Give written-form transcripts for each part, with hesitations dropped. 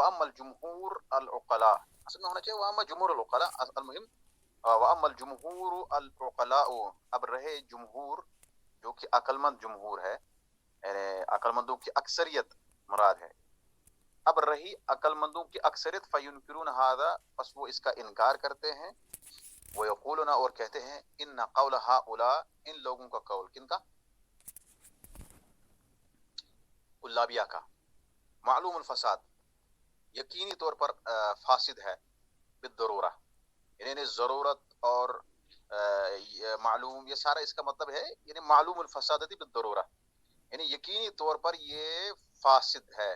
وَأَمَّا الْجُمْهُورُ الْعُقَلَاء، اصل میں ہونا چاہیے وَأَمَّا جمہور العقلاء، المہم وَأَمَّا الْجُمْهُورُ الْعُقَلَاء، اب رہے جمہور جو کہ عقل مند جمہور ہے، یعنی عقل مندوں کی اکثریت مراد ہے، اب رہی عقل مندوں کی اکثریت، فَيُنْكِرُونَ هَذَا، پس وہ اس کا انکار کرتے ہیں، وَيَقُولُونَ، اور کہتے ہیں، إِنَّ قَوْلَ هَؤُلَاء، ان لوگوں کا قول، کن کا؟ کلابیہ کا، معلوم الفساد، یقینی طور پر فاسد ہے، بالضرورہ، یعنی ضرورت اور معلوم، یہ سارا اس کا مطلب ہے، یعنی معلوم الفسادتی بالضرورہ، یعنی یقینی طور پر یہ فاسد ہے،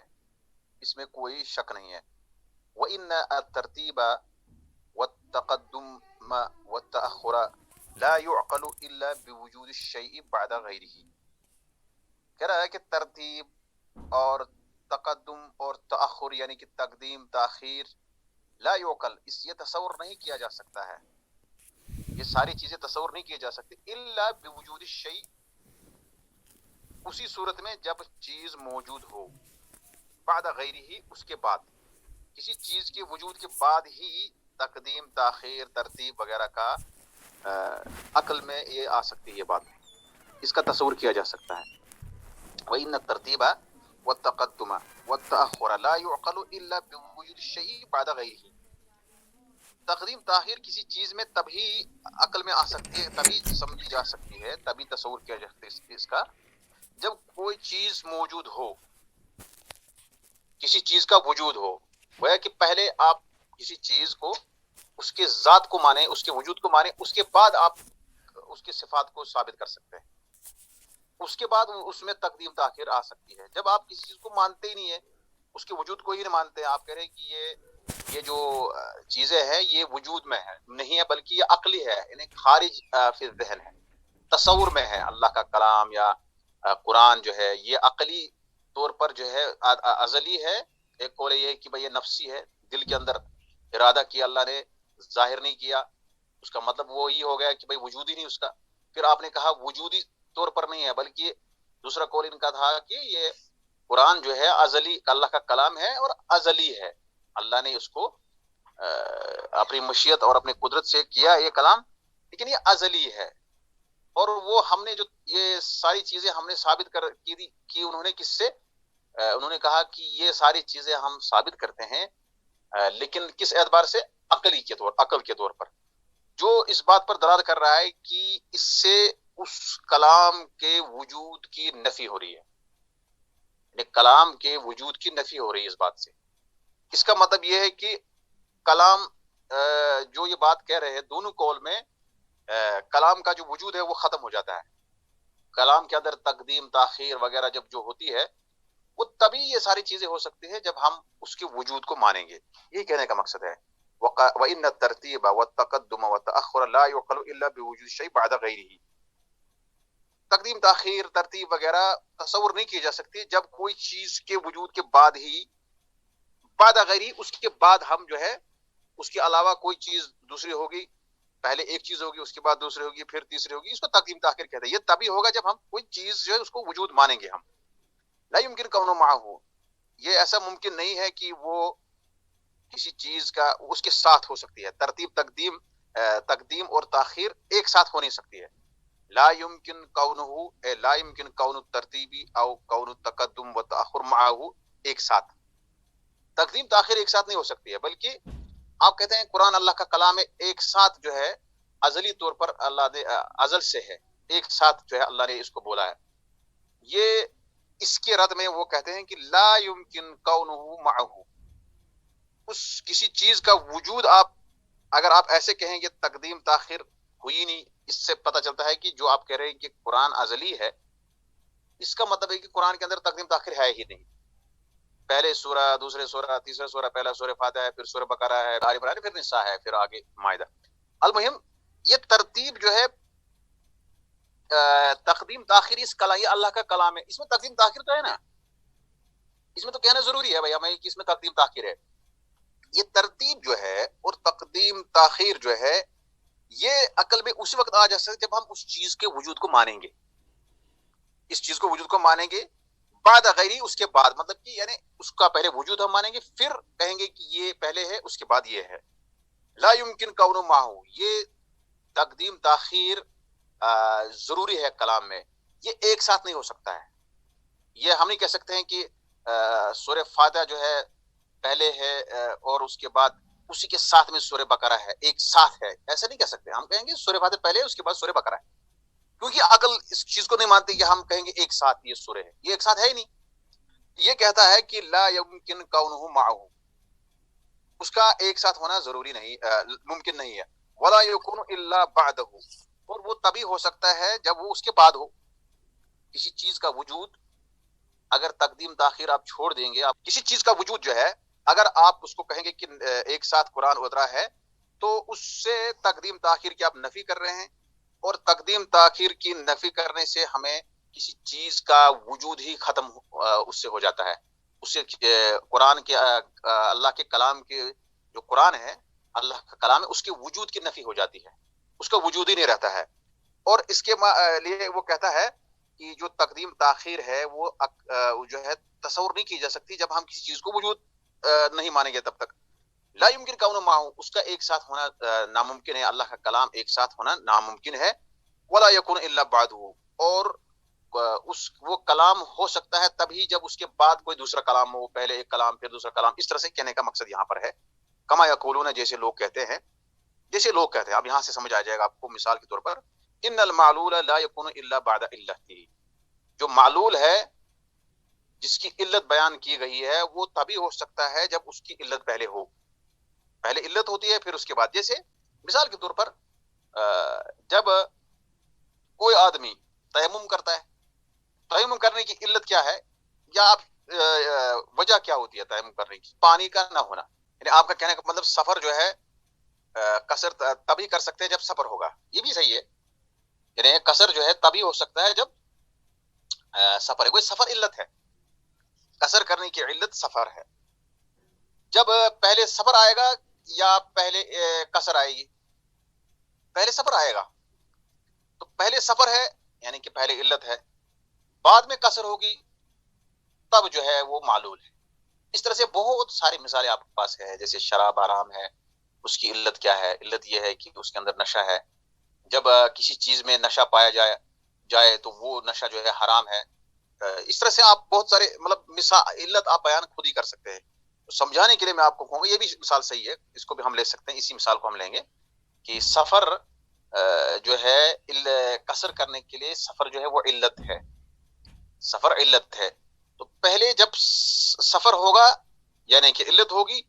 اس میں کوئی شک نہیں ہے۔ وَإِنَّ التَّرْتِيبَ وَالتَّقَدُّمَ وَالتَّأَخُّرَ لَا يُعْقَلُ إِلَّا بِوُجُودِ الشَّيْءِ بَعْدَ غَيْرِهِ، کہہ رہا ہے کہ ترتیب اور تقدم اور تأخر یعنی کہ تقدیم تاخیر، لا یعقل، اس یہ تصور نہیں کیا جا سکتا ہے، یہ ساری چیزیں تصور نہیں کی جا سکتی، الا بوجود الشیء، اسی صورت میں جب چیز موجود ہو، بعد غیرہ، اس کے بعد، کسی چیز کے وجود کے بعد ہی تقدیم تاخیر ترتیب وغیرہ کا عقل میں یہ آ سکتی ہے، یہ بات، اس کا تصور کیا جا سکتا ہے۔ وَإِنَّ التَّرْتِيبَ وَالتَّقَدُّمَ وَالتَّأَخُّرَ لَا يُعْقَلُ إِلَّا بِوُجُودِ الشَّيْءِ بَعْدَ غَيْرِهِ، تقدیم تاخیر کسی چیز میں تبھی عقل میں آ سکتی ہے، تبھی سمجھی جا سکتی ہے، تبھی تصور کیا جا سکتا ہے اس کا، جب کوئی چیز موجود ہو، کسی چیز کا وجود ہو، گویا کہ پہلے آپ کسی چیز کو، اس کے ذات کو مانیں، اس کے وجود کو مانیں، اس کے بعد آپ اس کے صفات کو ثابت کر سکتے ہیں، اس کے بعد اس میں تقدیم تاخیر آ سکتی ہے۔ جب آپ کسی چیز کو مانتے ہی نہیں ہیں، اس کے وجود کو ہی نہیں مانتے ہیں، آپ کہہ رہے ہیں کہ یہ جو چیزیں ہیں یہ وجود میں ہے، نہیں ہے، بلکہ یہ عقلی ہے، یعنی خارج فی الذہن ہے، تصور میں ہے، اللہ کا کلام یا قرآن جو ہے یہ عقلی طور پر جو ہے ازلی ہے، ایک قول یہ ہے کہ بھئی یہ نفسی ہے، دل کے اندر ارادہ کیا اللہ نے، ظاہر نہیں کیا، اس کا مطلب وہی ہو گیا کہ بھئی وجود ہی نہیں اس کا۔ پھر آپ نے کہا وجودی طور پر نہیں ہے، بلکہ دوسرا قول ان کا تھا کہ یہ قرآن جو ہے ازلی اللہ کا کلام ہے اور ازلی ہے، اللہ نے اس کو اپنی مشیت اور اپنی قدرت سے کیا یہ کلام، لیکن یہ ازلی ہے، اور وہ ہم نے جو یہ ساری چیزیں ہم نے ثابت کی انہوں نے کس سے؟ انہوں نے کہا کہ یہ ساری چیزیں ہم ثابت کرتے ہیں، لیکن کس اعتبار سے؟ عقل کے طور پر، جو اس بات پر دلالت کر رہا ہے کہ اس سے اس کلام کے وجود کی نفی ہو رہی ہے، یعنی کلام کے وجود کی نفی ہو رہی ہے اس بات سے۔ اس کا مطلب یہ ہے کہ کلام جو یہ بات کہہ رہے ہیں دونوں قول میں، کلام کا جو وجود ہے وہ ختم ہو جاتا ہے، کلام کے اندر تقدیم تاخیر وغیرہ جب جو ہوتی ہے، وہ تبھی یہ ساری چیزیں ہو سکتی ہیں جب ہم اس کے وجود کو مانیں گے، یہ کہنے کا مقصد ہے۔ وَإِنَّ التَّرْتِيبَ وَالتَّقَدُّمَ وَالتَّأَخُّرَ لَا يُعْقَلُ إِلَّا بِوُجُودِ الشَّيْءِ بَعْدَ غَيْرِهِ، تقدیم تاخیر ترتیب وغیرہ تصور نہیں کی جا سکتی جب کوئی چیز کے وجود کے بعد ہی، بعد غیری، اس کے بعد ہم جو ہے اس کے علاوہ کوئی چیز دوسری ہوگی، پہلے ایک چیز ہوگی، اس کے بعد دوسری ہوگی، پھر تیسری ہوگی، اس کو تقدیم تاخیر کہتے ہیں۔ یہ تبھی ہوگا جب ہم کوئی چیز جو ہے اس کو وجود مانیں گے ہم۔ لا يمكن كونه معه، یہ ایسا ممکن نہیں ہے کہ وہ کسی چیز کا اس کے ساتھ ہو سکتی ہے، تقدیم اور تاخیر ایک ساتھ ہو نہیں سکتی ہے۔ لا يمكن كونه، لا يمكن كون الترتیب او كون التقدم والتاخر معه، ایک ساتھ تقدیم تاخیر ایک ساتھ نہیں ہو سکتی ہے، بلکہ آپ کہتے ہیں قرآن اللہ کا کلام ہے، ایک ساتھ جو ہے ازلی طور پر اللہ نے ازل سے ہے، ایک ساتھ جو ہے اللہ نے اس کو بولا ہے۔ یہ اس کے رد میں وہ کہتے ہیں کہ لا يمكن كونه معه، اس کسی چیز کا وجود، اگر آپ ایسے کہیں کہ تقدیم تاخیر ہوئی نہیں، اس سے پتہ چلتا ہے کہ جو آپ کہہ رہے ہیں کہ قرآن ازلی ہے، اس کا مطلب ہے کہ قرآن کے اندر تقدیم تاخیر ہے ہی نہیں، پہلے سورہ، دوسرے سورہ، تیسرا سورہ، پہلا سورہ فاتحہ ہے، پھر سورہ بقرہ ہے، آل عمران، پھر نساء ہے، پھر آگے مائدہ۔ المہم یہ ترتیب جو ہے تقدیم تاخیر، اس کلام، یہ اللہ کا کلام ہے، اس میں تقدیم تاخیر تو ہے نا، اس میں تو کہنا ضروری ہے بھائی ہمیں کہ اس میں تقدیم تاخیر ہے۔ یہ ترتیب جو ہے اور تقدیم تاخیر جو ہے، یہ عقل میں اس وقت آ جا سکتا ہے جب ہم اس چیز کے وجود کو مانیں گے، اس چیز کو وجود کو مانیں گے، بعد غیری اس کے بعد، مطلب کہ یعنی اس کا پہلے وجود ہم مانیں گے، پھر کہیں گے کہ یہ پہلے ہے اس کے بعد یہ ہے. لا يمکن کون معه، یہ تقدیم تاخیر ضروری ہے کلام میں، یہ ایک ساتھ نہیں ہو سکتا ہے. یہ ہم نہیں کہہ سکتے ہیں کہ سورہ فاتحہ جو ہے پہلے ہے اور اس کے بعد اسی کے ساتھ میں سورہ بقرہ ہے، ایک ساتھ ہے، ایسا نہیں کہہ سکتے. ہم کہیں گے سورہ فاتحہ پہلے اس کے بعد سورہ بقرہ ہے، کیونکہ عقل اس چیز کو نہیں مانتی کہ ہم کہیں گے ایک ساتھ یہ سورہ ہے، یہ ایک ساتھ ہے ہی نہیں. یہ کہتا ہے کہ لا يمکن کونہ معه، اس کا ایک ساتھ ہونا ضروری نہیں، ممکن نہیں ہے. ولا یکون الا بعدہ، اور وہ تبھی ہو سکتا ہے جب وہ اس کے بعد ہو. کسی چیز کا وجود اگر تقدیم تاخیر آپ چھوڑ دیں گے، آپ کسی چیز کا وجود جو ہے اگر آپ اس کو کہیں گے کہ ایک ساتھ قرآن اترا ہے، تو اس سے تقدیم تاخیر کی آپ نفی کر رہے ہیں، اور تقدیم تاخیر کی نفی کرنے سے ہمیں کسی چیز کا وجود ہی ختم اس سے ہو جاتا ہے. اس سے قرآن کے اللہ کے کلام کے جو قرآن ہے اللہ کا کلام ہے، اس کے وجود کی نفی ہو جاتی ہے، اس کا وجود ہی نہیں رہتا ہے. اور اس کے لیے وہ کہتا ہے کہ جو تقدیم تاخیر ہے وہ جو ہے تصور نہیں کی جا سکتی جب ہم کسی چیز کو وجود نہیں مانیں گے تب تک. لا يمکن کون معه، اس کا ایک ساتھ ہونا ناممکن ہے، اللہ کا کلام ایک ساتھ ہونا ناممکن ہے. ولا يكون الا بعده، اور وہ کلام ہو سکتا ہے تبھی جب اس کے بعد کوئی دوسرا کلام ہو، پہلے ایک کلام پھر دوسرا کلام. اس طرح سے کہنے کا مقصد یہاں پر ہے کما یقولون، جیسے لوگ کہتے ہیں، اب یہاں سے سمجھ آ جائے گا آپ کو. مثال کے طور پر ان المعلول لا يكون الا بعد علته، جو معلول ہے جس کی علت بیان کی گئی ہے وہ تبھی ہو سکتا ہے جب اس کی علت پہلے ہو. پہلے علت ہوتی ہے پھر اس کے بعد. جیسے مثال کے طور پر جب کوئی آدمی تیمم کرتا ہے، تیمم کرنے کی علت کیا ہے، یا آپ وجہ کیا ہوتی ہے تیمم کرنے کی؟ پانی کا نہ ہونا. یعنی آپ کا کہنے کا مطلب سفر جو ہے قصر تبھی کر سکتے ہیں جب سفر ہوگا. یہ بھی صحیح ہے، یعنی قصر جو ہے تبھی ہو سکتا ہے جب سفر ہے. کوئی سفر علت ہے، قصر کرنے کی علت سفر ہے. جب پہلے سفر آئے گا یا پہلے قصر آئے گی؟ پہلے سفر آئے گا. تو پہلے سفر ہے یعنی کہ پہلے علت ہے، بعد میں قصر ہوگی تب جو ہے وہ معلول ہے. اس طرح سے بہت ساری مثالیں آپ کے پاس ہے. جیسے شراب حرام ہے، اس کی علت کیا ہے؟ علت یہ ہے کہ اس کے اندر نشہ ہے. جب کسی چیز میں نشہ پایا جائے تو وہ نشہ جو ہے حرام ہے. اس طرح سے آپ بہت سارے مطلب علت آپ بیان خود ہی کر سکتے ہیں. سمجھانے کے لیے میں آپ کو کہوں گا یہ بھی مثال صحیح ہے، اس کو بھی ہم لے سکتے ہیں. اسی مثال کو ہم لیں گے کہ سفر جو ہے قصر کرنے کے لیے سفر جو ہے وہ علت ہے، سفر علت ہے. تو پہلے جب سفر ہوگا یعنی کہ علت ہوگی،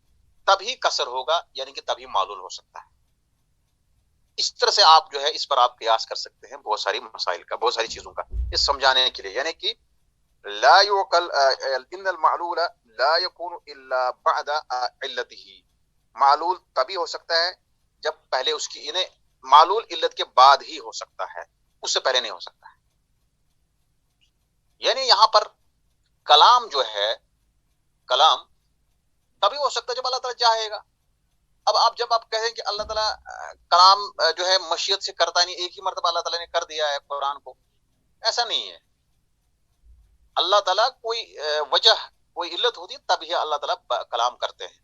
تبھی قصر ہوگا یعنی کہ تبھی معلول ہو سکتا ہے. اس طرح سے آپ جو ہے اس پر آپ قیاس کر سکتے ہیں بہت ساری مسائل کا، بہت ساری چیزوں کا، اس سمجھانے کے لیے. یعنی کہ لا يعقل ان المعلول لا يكون الا بعد علته، معلول تبھی ہو سکتا ہے جب پہلے اس کی، یعنی معلول علت کے بعد ہی ہو سکتا ہے، اس سے پہلے نہیں ہو سکتا ہے. یعنی یہاں پر کلام جو ہے، کلام تبھی ہو سکتا ہے جب اللہ تعالیٰ چاہے گا. اب جب آپ کہیں کہ اللہ تعالیٰ کلام جو ہے مشیت سے کرتا نہیں، ایک ہی مرتبہ اللہ تعالیٰ نے کر دیا ہے قرآن کو، ایسا نہیں ہے. اللہ تعالیٰ کوئی وجہ، کوئی علت ہوتی تب ہی اللہ تعالیٰ کلام کرتے ہیں.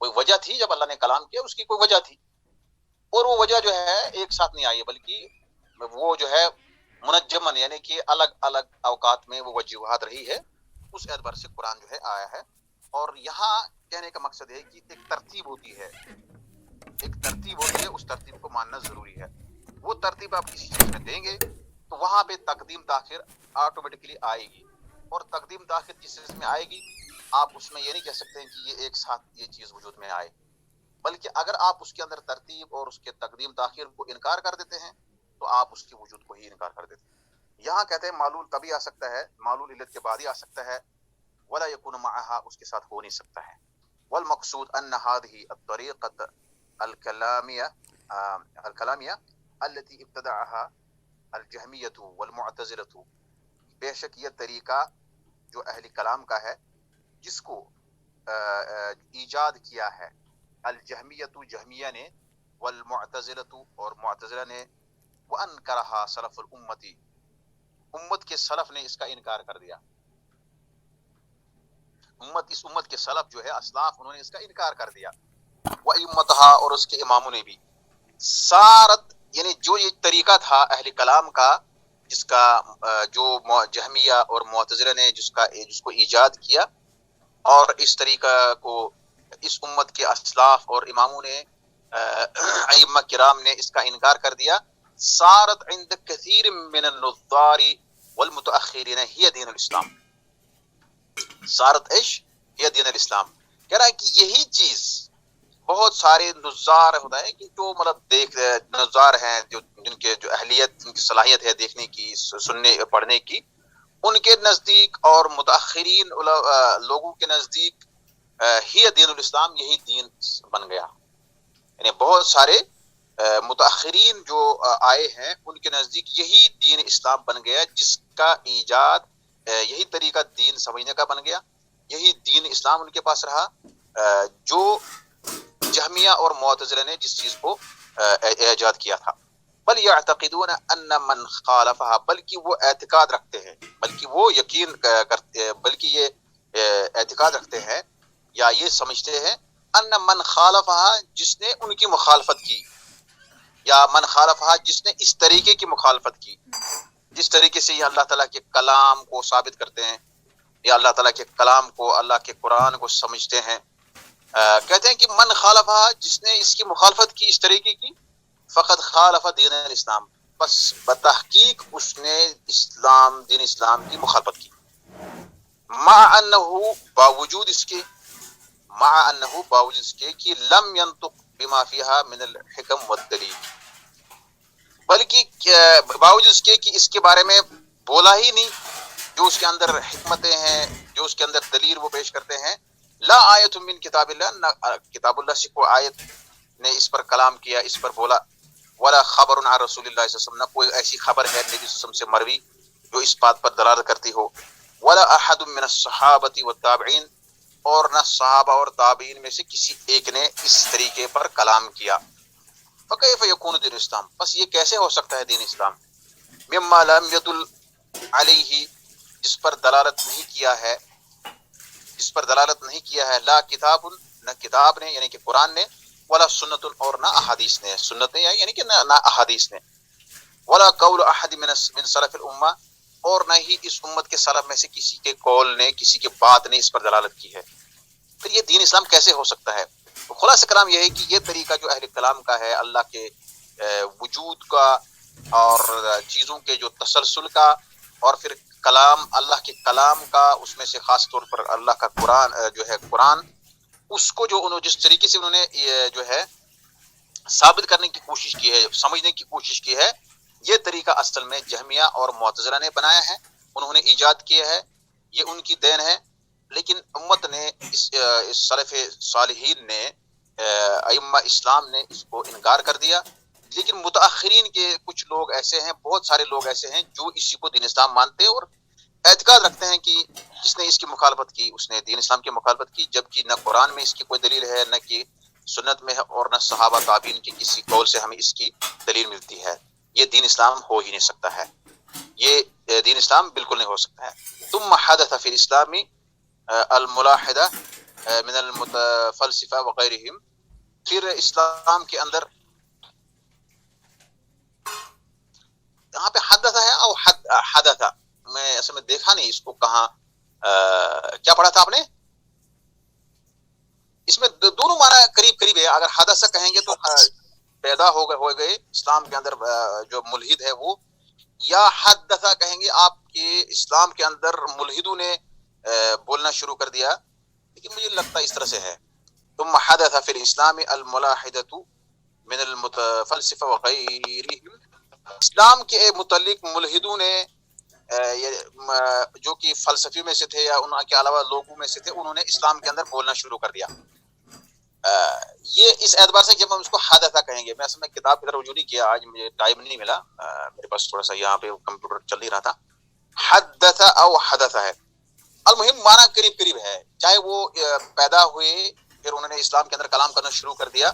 کوئی وجہ تھی جب اللہ نے کلام کیا، اس کی کوئی وجہ تھی، اور وہ وجہ جو ہے ایک ساتھ نہیں آئی، بلکہ وہ جو ہے منجمن، یعنی کہ الگ الگ اوقات میں وہ وجوہات رہی ہے. اس اعتبار سے قرآن جو ہے آیا ہے. اور یہاں کہنے کا مقصد ہے کہ ایک ترتیب ہوتی ہے، ایک ترتیب ہوتی ہے، اس ترتیب کو ماننا ضروری ہے. وہ ترتیب آپ کسی چیز میں دیں گے تو وہاں پہ تقدیم تاخیر آٹومیٹکلی آئے گی. اور تقدیم تاخیر جس چیز میں آئے گی آپ اس میں یہ نہیں کہہ سکتے ہیں کہ یہ ایک ساتھ یہ چیز وجود میں آئے، بلکہ اگر آپ اس کے اندر ترتیب اور اس کے تقدیم تاخیر کو انکار کر دیتے ہیں تو آپ اس کے وجود کو ہی انکار کر دیتے ہیں. یہاں کہتے ہیں معلول تبھی آ سکتا ہے، معلول علت کے بعد ہی آ سکتا ہے. ولا يكون معها، اس کے ساتھ ہو نہیں سکتا ہے. والمقصود ان هذه الطريقه الكلاميه التي ابتدعها الجہمیہ والمعتزلہ، بے شک یہ طریقہ جو اہل کلام کا ہے جس کو ایجاد کیا ہے الجہمیہ، جہمیہ نے، والمعتزلہ اور معتزلہ نے، وانکرها سلف الامتی، امت کے سلف نے اس کا انکار کر دیا. اس امت کے سلف جو ہے اسلاف، انہوں نے اس کا انکار کر دیا. وَأَئِمَّتُهَا، اور اس کے اماموں نے بھی. سارت یعنی جو یہ طریقہ تھا اہل کلام کا، جس کا جو جہمیہ اور معتزلہ نے جس کو ایجاد کیا، اور اس طریقہ کو اس امت کے اسلاف اور اماموں نے ائمہ کرام نے اس کا انکار کر دیا. سارت عند کثیر من النظار والمتاخرین ہی دین الاسلام. سارت ايش ہی دین الاسلام. کہہ رہا ہے کہ یہی چیز بہت سارے نظار ہوتا ہے کہ جو مطلب نظار ہیں، جن کے جو اہلیت، جن کی صلاحیت ہے دیکھنے کی، سننے پڑھنے کی، ان کے نزدیک اور متاخرین لوگوں کے نزدیک ہی دین الاسلام، یہی دین بن گیا. یعنی بہت سارے متاخرین جو آئے ہیں ان کے نزدیک یہی دین اسلام بن گیا، جس کا ایجاد یہی طریقہ دین سمجھنے کا بن گیا، یہی دین اسلام ان کے پاس رہا، جو جہمیہ اور معتزلہ نے جس چیز کو ایجاد کیا تھا. بل یعتقدون ان من خالفها، بلکہ وہ اعتقاد رکھتے ہیں، بلکہ وہ یقین کرتے، بلکہ یہ اعتقاد رکھتے ہیں یا یہ سمجھتے ہیں ان من خالفها، جس نے ان کی مخالفت کی، یا من خالفها جس نے اس طریقے کی مخالفت کی، جس طریقے سے یہ اللہ تعالیٰ کے کلام کو ثابت کرتے ہیں، یا اللہ تعالیٰ کے کلام کو، اللہ کے قرآن کو سمجھتے ہیں. کہتے ہیں کہ من خالفها، جس نے اس کی مخالفت کی اس طریقے کی، فقط خالف دین الاسلام، بس بتحقیق اس نے دین اسلام کی مخالفت کی. مع انہ، باوجود اس کے، باوجود اس کے کہ لم ينطق بما فيها من الحکم والدلیل، بلکہ باوجود اس کے کہ اس کے بارے میں بولا ہی نہیں، جو اس کے اندر حکمتیں ہیں، جو اس کے اندر دلیل وہ پیش کرتے ہیں. لا آیت من کتاب اللہ، نہ کتاب اللہ سے کوئی آیت نے اس پر کلام کیا، اس پر بولا. ولا خبر عن رسول اللہ صلی اللہ علیہ وسلم، نہ کوئی ایسی خبر ہے نبی صلی اللہ علیہ وسلم سے مروی جو اس بات پر دلالت کرتی ہو. ولا احد من الصحابۃ والتابعین، اور نہ صحابہ اور تابعین میں سے کسی ایک نے اس طریقے پر کلام کیا. فکیف یکون دین اسلام، بس یہ کیسے ہو سکتا ہے دین اسلام؟ مما لم یدل علیہ، جس پر دلالت نہیں کیا ہے، لا کتاب، نہ کتاب نے یعنی کہ قرآن نے، ولا سنت، اور نہ احادیث نے، سنت نے یعنی کہ نہ احادیث نے، ولا قول احد من سلف الامہ، اور نہ ہی اس امت کے سلف میں سے کسی کے قول نے، کسی کے بات نے اس پر دلالت کی ہے. پھر یہ دین اسلام کیسے ہو سکتا ہے؟ تو خلاصہ کلام یہ ہے کہ یہ طریقہ جو اہل کلام کا ہے، اللہ کے وجود کا اور چیزوں کے جو تسلسل کا، اور پھر کلام، اللہ کے کلام کا، اس میں سے خاص طور پر اللہ کا قرآن جو ہے، قرآن، اس کو جو انہوں جس طریقے سے انہوں نے یہ جو ہے ثابت کرنے کی کوشش کی ہے، سمجھنے کی کوشش کی ہے، یہ طریقہ اصل میں جہمیہ اور معتزلہ نے بنایا ہے، انہوں نے ایجاد کیا ہے، یہ ان کی دین ہے. لیکن امت نے اس سلف صالحین نے، ائمہ اسلام نے اس کو انکار کر دیا. لیکن متاخرین کے کچھ لوگ ایسے ہیں، بہت سارے لوگ ایسے ہیں جو اسی کو دین اسلام مانتے اور اعتقاد رکھتے ہیں کہ جس نے اس کی مخالفت کی اس نے دین اسلام کی مخالفت کی، جبکہ نہ قرآن میں اس کی کوئی دلیل ہے، نہ کہ سنت میں ہے، اور نہ صحابہ تابعین کے کسی قول سے ہمیں اس کی دلیل ملتی ہے. یہ دین اسلام ہو ہی نہیں سکتا ہے، یہ دین اسلام بالکل نہیں ہو سکتا ہے. ثم حدث فی الاسلام الملاحدہ من المتفلسفہ وغیرہم، پھر اسلام کے اندر یہاں پہ حدث ہے او حدث، میں اصل میں دیکھا نہیں اس کو کہاں کیا پڑھا تھا آپ نے؟ اس میں دونوں معنی قریب قریب ہے. اگر حدث کہیں گے تو پیدا ہو گئے اسلام کے اندر جو ملحد ہے وہ، یا حدث کہیں گے آپ کے اسلام کے اندر ملحدوں نے بولنا شروع کر دیا. لیکن مجھے لگتا ہے اس طرح سے ہے. ثم حدث فی الاسلام الملاحدۃ من المتفلسفہ وغیرہم، اسلام کے متعلق ملحدوں نے جو کہ فلسفی میں سے تھے یا ان کے علاوہ لوگوں میں سے تھے، انہوں نے اسلام کے اندر بولنا شروع کر دیا. یہ اس اعتبار سے جب ہم اس کو حدثہ کہیں گے، میں اصل میں کتاب کی طرف رجوع نہیں کیا، آج مجھے ٹائم نہیں ملا، میرے پاس تھوڑا سا یہاں پہ کمپیوٹر چل نہیں رہا تھا. حدث او حدث ہے، المہم معنی قریب قریب ہے، چاہے وہ پیدا ہوئے پھر انہوں نے اسلام کے اندر کلام کرنا شروع کر دیا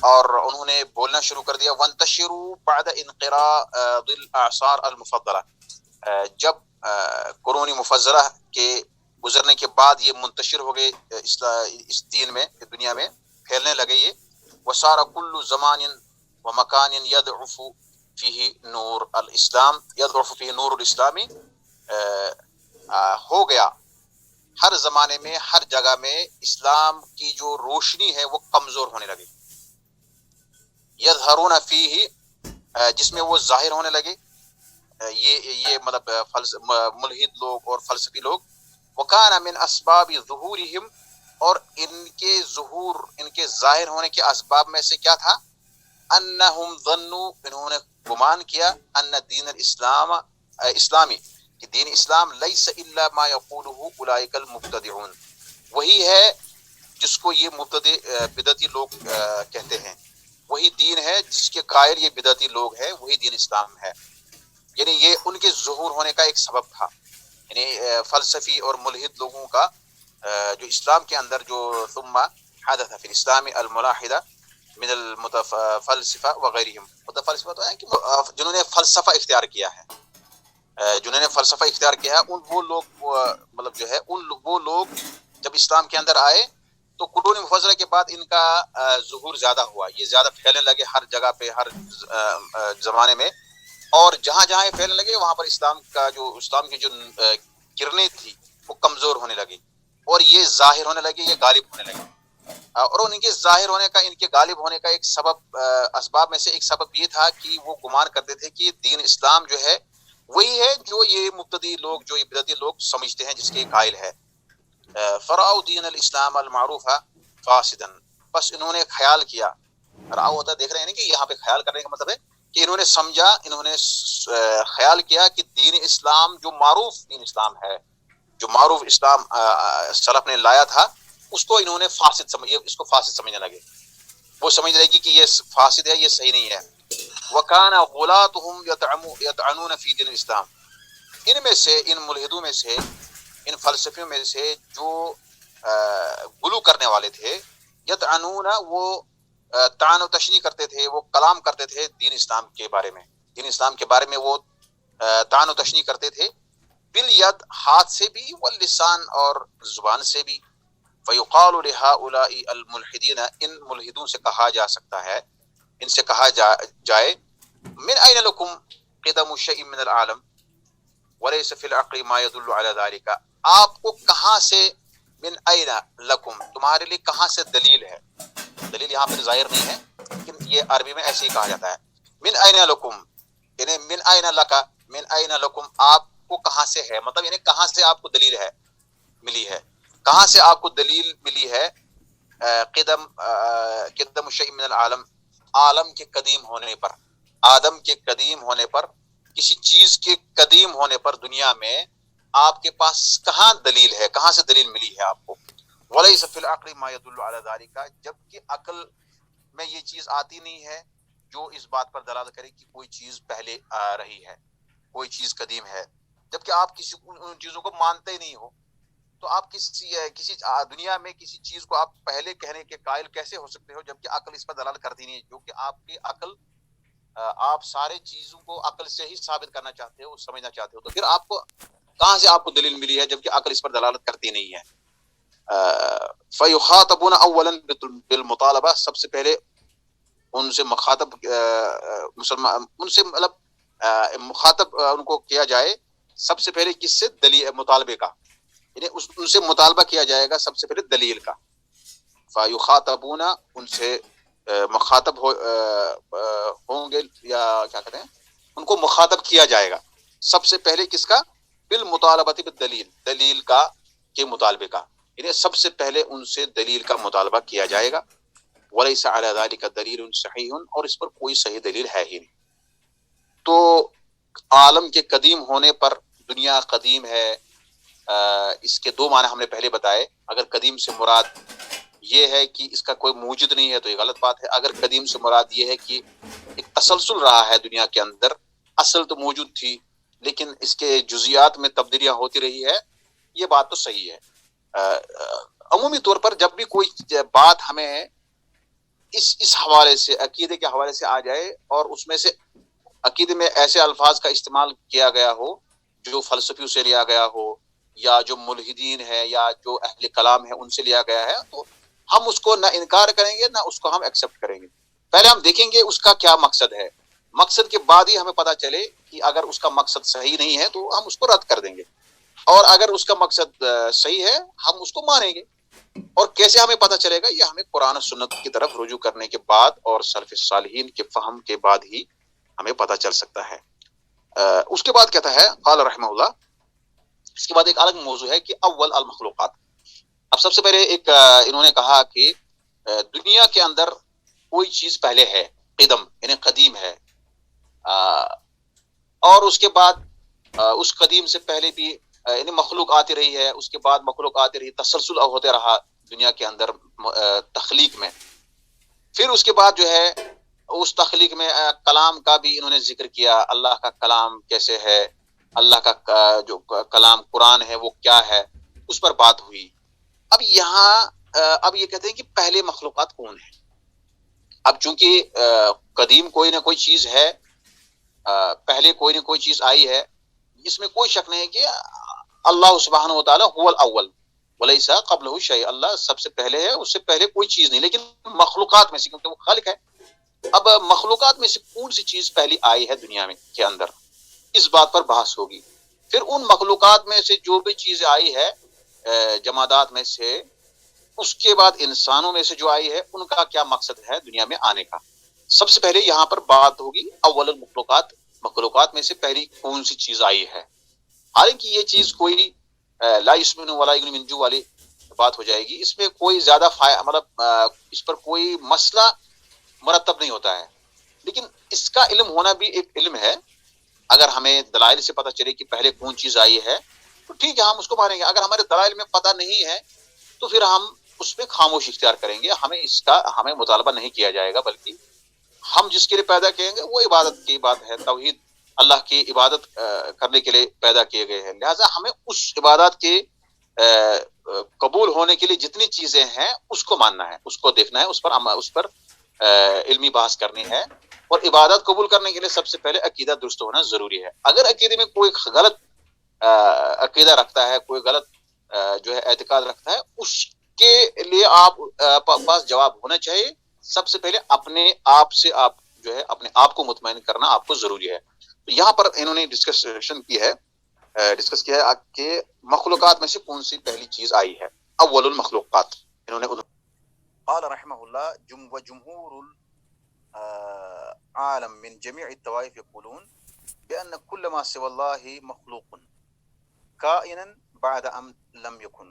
اور انہوں نے بولنا شروع کر دیا. وانتشروا بعد انقراض الاعصار المفضلہ، جب قرون مفضلہ کے گزرنے کے بعد یہ منتشر ہو گئے اس دین میں، دنیا میں پھیلنے لگے یہ. وصار كل زمان ومكان يضعف فيه نور الاسلام، يضعف فيه نور الاسلامی، ہو گیا ہر زمانے میں ہر جگہ میں اسلام کی جو روشنی ہے وہ کمزور ہونے لگی. یظہرون فیہ، جس میں وہ ظاہر ہونے لگے، یہ مطلب ملحد لوگ اور فلسفی لوگ. وکان من اسباب ظہورہم، اور ان کے ظہور، ان کے ظاہر ہونے کے اسباب میں سے کیا تھا؟ انہم ظنوا، انہوں نے گمان کیا، ان دین الاسلام اسلامی، کہ دین اسلام لیس الا ما یقولہ اولئک المبتدعون، وہی ہے جس کو یہ بدعتی لوگ کہتے ہیں، وہی دین ہے جس کے قائل یہ بدعتی لوگ ہیں، وہی دین اسلام ہے. یعنی یہ ان کے ظہور ہونے کا ایک سبب تھا. یعنی فلسفی اور ملحد لوگوں کا جو اسلام کے اندر جو ثم حدث فی الاسلام الملاحدہ من المتفلسفہ وغیرہم، متفلسفہ تو ہے کہ جنہوں نے فلسفہ اختیار کیا ہے، جنہوں نے فلسفہ اختیار کیا ہے، وہ لوگ مطلب جو ہے وہ لوگ جب اسلام کے اندر آئے تو قرون مفضلہ کے بعد ان کا ظہور زیادہ ہوا، یہ زیادہ پھیلنے لگے ہر جگہ پہ، ہر زمانے میں، اور جہاں جہاں یہ پھیلنے لگے وہاں پر اسلام کی جو کرنیں تھی وہ کمزور ہونے لگی، اور یہ ظاہر ہونے لگے، یہ غالب ہونے لگے. اور ان کے ظاہر ہونے کا، ان کے غالب ہونے کا ایک سبب، اسباب میں سے ایک سبب یہ تھا کہ وہ گمان کرتے تھے کہ دین اسلام جو ہے وہی ہے جو یہ مبتدی لوگ، جو یہ بدعتی لوگ سمجھتے ہیں، جس کے قائل ہے. فرعوا دین الاسلام المعروف فاسدا، بس انہوں نے خیال کیا، راؤ ہوتا ہے دیکھ رہے ہیں کہ یہاں پہ خیال کرنے کا مطلب ہے کہ انہوں نے سمجھا، انہوں نے خیال کیا کہ دین اسلام جو معروف دین اسلام ہے، جو معروف اسلام سلف نے لایا تھا، اس کو انہوں نے فاسد سمجھ، اس کو فاسد سمجھنے لگے. وہ سمجھ رہے کہ یہ فاسد ہے، یہ صحیح نہیں ہے. وَكَانَ غُلَاتُهُمْ يَطْعَنُونَ فِي دِينِ الْإِسْلَامِ، ان میں سے، ان ملحدوں میں سے، ان فلسفیوں میں سے جو گلو کرنے والے تھے، یطعنون، وہ طعن و تشنیع کرتے تھے، وہ کلام کرتے تھے دین اسلام کے بارے میں، دین اسلام کے بارے میں وہ طعن و تشنیع کرتے تھے، بالید، ہاتھ سے بھی، واللسان، اور زبان سے بھی. فیقال لہؤلاء الملحدین، ان ملحدوں سے کہا جا سکتا ہے، ان سے کہا جائے، من این لکم قدم الشیء من العالم ولیس فی العقل ما يدل على ذلك، آپ کو کہاں سے، من این لکم، تمہارے لیے کہاں سے دلیل ہے. دلیل یہاں پہ ظاہر نہیں ہے لیکن یہ عربی میں ایسے ہی کہا جاتا ہے. من این لکم، یعنی من این لک، من این لکم، آپ کو کہاں سے ہے، مطلب یعنی کہاں سے آپ کو دلیل ہے، ملی ہے، کہاں سے آپ کو دلیل ملی ہے. قدم الشیء من العالم، عالم کے قدیم ہونے پر، آدم کے قدیم ہونے پر، کسی چیز کے قدیم ہونے پر دنیا میں آپ کے پاس کہاں دلیل ہے، کہاں سے دلیل ملی ہے آپ کو. وَلَيْسَ فِي الْعَقْلِ مَا يَدُلُّ عَلَى ذَلِكَ، جبکہ عقل میں یہ چیز آتی نہیں ہے جو اس بات پر دلالت کرے کہ کوئی چیز پہلے آ رہی ہے، کوئی چیز قدیم ہے، جبکہ آپ کسی ان چیزوں کو مانتے ہی نہیں ہو. تو آپ کسی دنیا میں کسی چیز کو آپ پہلے کہنے کے قائل کیسے ہو سکتے ہو، جبکہ عقل اس پر دلالت کرتی نہیں ہے، جو کہ آپ کی عقل، آپ سارے چیزوں کو عقل سے ہی ثابت کرنا چاہتے ہو، سمجھنا چاہتے ہو، تو پھر آپ کو کہاں سے آپ کو دلیل ملی ہے جبکہ عقل اس پر دلالت کرتی نہیں ہے. فَيُخَاطَبُونَ أَوَّلًا بِالْمُطَالَبَةِ، سب سے پہلے ان سے مخاطب، مسلمان ان سے مطلب مخاطب ان کو کیا جائے سب سے پہلے کس سے، دلیل، مطالبے کا، یعنی ان سے مطالبہ کیا جائے گا سب سے پہلے دلیل کا. فَيُخَاطَبُونَ، ان سے مخاطب ہوں گے، یا کیا کہتے ہیں، ان کو مخاطب کیا جائے گا سب سے پہلے کس کا، بالمطالبۃ بالدلیل، دلیل کا، کے مطالبے کا، یعنی سب سے پہلے ان سے دلیل کا مطالبہ کیا جائے گا. وَلَيْسَ عَلَى ذَلِكَ دَلِيلٌ صَحِيحٌ، اور اس پر کوئی صحیح دلیل ہے ہی نہیں. تو عالم کے قدیم ہونے پر، دنیا قدیم ہے، اس کے دو معنی ہم نے پہلے بتائے. اگر قدیم سے مراد یہ ہے کہ اس کا کوئی موجود نہیں ہے تو یہ غلط بات ہے. اگر قدیم سے مراد یہ ہے کہ ایک تسلسل رہا ہے دنیا کے اندر، اصل تو موجود تھی لیکن اس کے جزیات میں تبدیلیاں ہوتی رہی ہے، یہ بات تو صحیح ہے. عمومی طور پر جب بھی کوئی بات ہمیں اس حوالے سے، عقیدے کے حوالے سے آ جائے، اور اس میں سے عقیدے میں ایسے الفاظ کا استعمال کیا گیا ہو جو فلسفیوں سے لیا گیا ہو، یا جو ملحدین ہے یا جو اہل کلام ہے ان سے لیا گیا ہے، تو ہم اس کو نہ انکار کریں گے نہ اس کو ہم ایکسپٹ کریں گے. پہلے ہم دیکھیں گے اس کا کیا مقصد ہے، مقصد کے بعد ہی ہمیں پتہ چلے کہ اگر اس کا مقصد صحیح نہیں ہے تو ہم اس کو رد کر دیں گے، اور اگر اس کا مقصد صحیح ہے ہم اس کو مانیں گے. اور کیسے ہمیں پتہ چلے گا؟ یہ ہمیں قرآن و سنت کی طرف رجوع کرنے کے بعد اور سلف صالحین کے فہم کے بعد ہی ہمیں پتہ چل سکتا ہے. اس کے بعد کہتا ہے قال رحمہ اللہ، اس کے بعد ایک الگ موضوع ہے کہ اول المخلوقات. اب سب سے پہلے ایک انہوں نے کہا کہ دنیا کے اندر کوئی چیز پہلے ہے، قدم یعنی قدیم ہے، اور اس کے بعد اس قدیم سے پہلے بھی یعنی مخلوق آتی رہی ہے، اس کے بعد مخلوق آتی رہی، تسلسل ہوتے رہا دنیا کے اندر تخلیق میں. پھر اس کے بعد جو ہے اس تخلیق میں کلام کا بھی انہوں نے ذکر کیا، اللہ کا کلام کیسے ہے، اللہ کا جو کلام قرآن ہے وہ کیا ہے، اس پر بات ہوئی. اب یہاں اب یہ کہتے ہیں کہ پہلے مخلوقات کون ہیں. اب چونکہ قدیم کوئی نہ کوئی چیز ہے، پہلے کوئی نہ کوئی چیز آئی ہے، اس میں کوئی شک نہیں ہے کہ اللہ سبحانہ و تعالی هو الاول ولیس قبلہ شیء، اللہ سب سے پہلے ہے، اس سے پہلے کوئی چیز نہیں. لیکن مخلوقات میں سے، کیونکہ وہ خالق ہے، اب مخلوقات میں سے کون سی چیز پہلی آئی ہے دنیا میں کے اندر، اس بات پر بحث ہوگی. پھر ان مخلوقات میں سے جو بھی چیز آئی ہے جمادات میں سے، اس کے بعد انسانوں میں سے جو آئی ہے ان کا کیا مقصد ہے دنیا میں آنے کا. سب سے پہلے یہاں پر بات ہوگی اول المخلوقات، مخلوقات میں سے پہلی کون سی چیز آئی ہے. حالانکہ یہ چیز کوئی لا یسمن ولا یغنی من جوع والی بات ہو جائے گی، اس میں کوئی زیادہ مطلب اس پر کوئی مسئلہ مرتب نہیں ہوتا ہے، لیکن اس کا علم ہونا بھی ایک علم ہے. اگر ہمیں دلائل سے پتہ چلے کہ پہلے کون چیز آئی ہے تو ٹھیک ہے، ہم اس کو مانیں گے. اگر ہمارے دلائل میں پتہ نہیں ہے تو پھر ہم اس میں خاموش اختیار کریں گے، ہمیں مطالبہ نہیں کیا جائے گا، بلکہ ہم جس کے لیے پیدا کیے گے وہ عبادت کی بات ہے، توحید، اللہ کی عبادت کرنے کے لیے پیدا کیے گئے ہیں. لہٰذا ہمیں اس عبادت کے قبول ہونے کے لیے جتنی چیزیں ہیں اس کو ماننا ہے، اس کو دیکھنا ہے، اس پر علمی بحث کرنی ہے. اور عبادت قبول کرنے کے لیے سب سے پہلے عقیدہ درست ہونا ضروری ہے. اگر عقیدے میں کوئی غلط عقیدہ رکھتا ہے، کوئی غلط جو ہے اعتقاد رکھتا ہے، اس کے لیے آپ پاس جواب ہونا چاہیے. سب سے پہلے اپنے آپ سے آپ جو ہے اپنے آپ کو مطمئن کرنا آپ کو ضروری ہے. تو یہاں پر انہوں نے ڈسکس کیا ہے کہ مخلوقات میں سے کون سی پہلی چیز آئی ہے. اول المخلوقات انہوں نے قال رحمہ اللہ وجمهور العالم من جميع الطوائف يقولون بأن كل ما سوى الله مخلوق كائنا بعد أن لم يكن،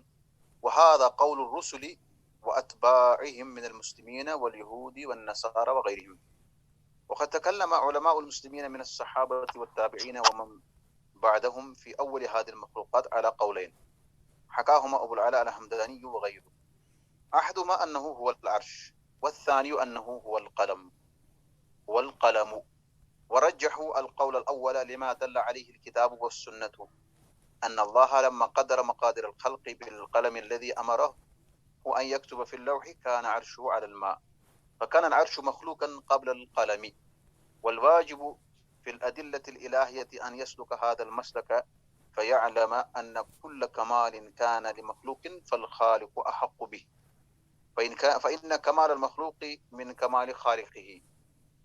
وهذا قول الرسل وأتباعهم من المسلمين واليهود والنصارى وغيرهم. وقد تكلم علماء المسلمين من الصحابة والتابعين ومن بعدهم في أول هذه المخلوقات على قولين حكاهما أبو العلاء الحمداني وغيره. أحدهما أنه هو العرش، والثاني أنه هو القلم. ورجحوا القول الأول لما دل عليه الكتاب والسنة، أن الله لما قدر مقادير الخلق بالقلم الذي أمره أن يكتب في اللوح كان عرشه على الماء، فكان العرش مخلوقا قبل القلم. والواجب في الأدلة الإلهية أن يسلك هذا المسلك فيعلم أن كل كمال كان لمخلوق فالخالق أحق به، فإن كمال المخلوق من كمال خالقه،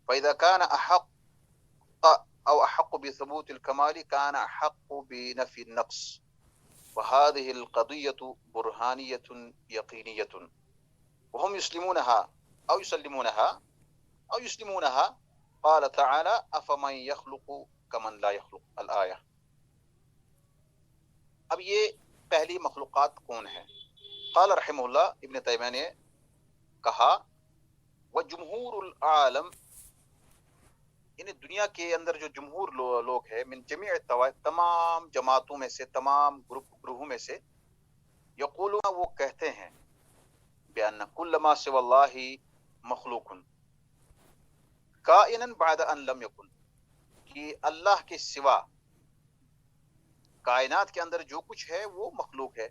فإذا كان أحق بثبوت الكمال كان أحق بنفي النقص. وهذه القضية برهانية يقينية، وهم يسلمونها أو يسلمونها. قال تعالى أفمن يخلق كمن لا يخلق الآية. اب یہ پہلی مخلوقات کون ہے؟ قال رحمہ اللہ، ابن تیمیہ نے کہا وجمہور العالم، یعنی دنیا کے اندر جو جمہور لوگ ہیں، من جمیع الطوائف، تمام جماعتوں میں سے، تمام گروہوں میں سے، یقولون، وہ کہتے ہیں، بأن كل ما سوى الله مخلوق کائنا بعد ان لم یکن، کہ اللہ کے سوا کائنات کے اندر جو کچھ ہے وہ مخلوق ہے.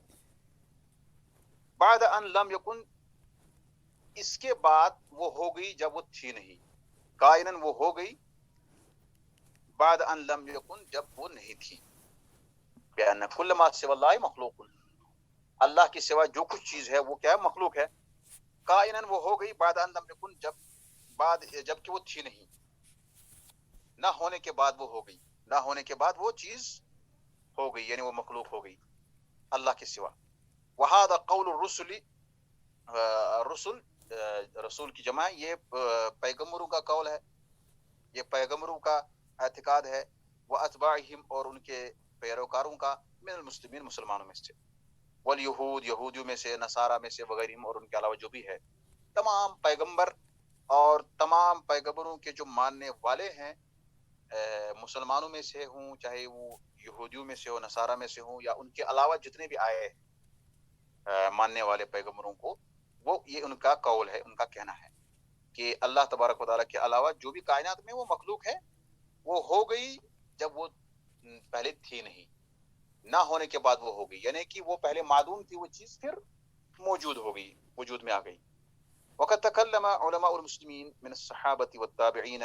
بعد ان لم یکن، اس کے بعد وہ ہو گئی جب وہ تھی نہیں. کائنن وہ ہو گئی، بعد ان لم یکن جب وہ نہیں تھی. بأن كل ما سوى الله مخلوق، اللہ کے سوا جو کچھ چیز ہے وہ کیا ہے؟ مخلوق ہے. کائنن وہ ہو گئی بعد ان لم یکن، جب کہ وہ تھی نہیں، نہ ہونے کے بعد وہ ہو گئی، نہ ہونے کے بعد وہ چیز ہو گئی، یعنی وہ مخلوق ہو گئی اللہ کے سوا. وہذا قول الرسل، رسل رسول کی جمع ہے، یہ پیغمبروں کا قول ہے، یہ پیغمبروں کا اعتقاد ہے. واتباعہم، اور ان کے پیروکاروں کا، من المسلمین مسلمانوں میں سے، والیہود یہودیوں میں سے، نصارہ میں سے، وغیرہم اور ان کے علاوہ جو بھی ہے. تمام پیغمبر اور تمام پیغمبروں کے جو ماننے والے ہیں مسلمانوں میں سے ہوں، چاہے وہ یہودیوں میں سے ہو، نصارہ میں سے ہوں، یا ان کے علاوہ جتنے بھی آئے ماننے والے پیغمبروں کو، وہ یہ ان کا قول ہے، ان کا کہنا ہے کہ اللہ تبارک و تعالیٰ کے علاوہ جو بھی کائنات میں وہ مخلوق ہے وہ ہو گئی جب وہ پہلے تھی نہیں، نہ ہونے کے بعد وہ ہو گئی، یعنی کہ وہ پہلے معدوم تھی وہ چیز، پھر موجود ہو گئی، وجود میں آ گئی. وقد تکلم علماء المسلمین من الصحابۃ والتابعین،